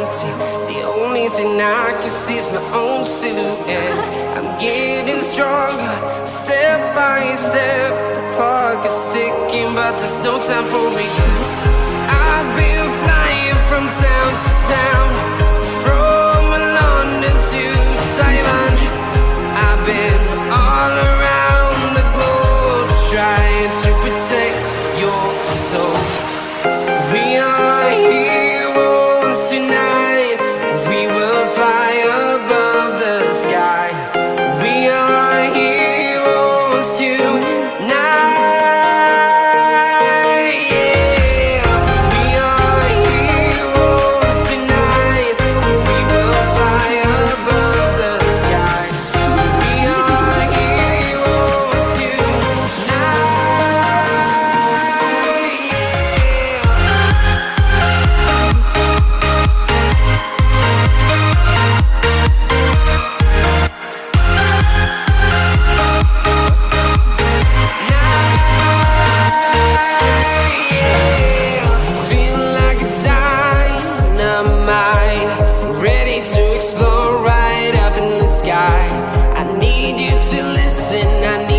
gravity. The only thing I can see is my own silhouette. I'm getting stronger, step by step. The clock is ticking, but there's no time for regrets. I've been flying from town to town, from London to Taiwan. I've been all around the globe, trying to protect your soul. We are heroes tonight. We will fly above the sky. We are heroes tonight. Yeah. We are heroes tonight. We will fly above the sky. We are heroes tonight. Feel like a dynamite, ready to explode right up in the sky. I need you to listen, I need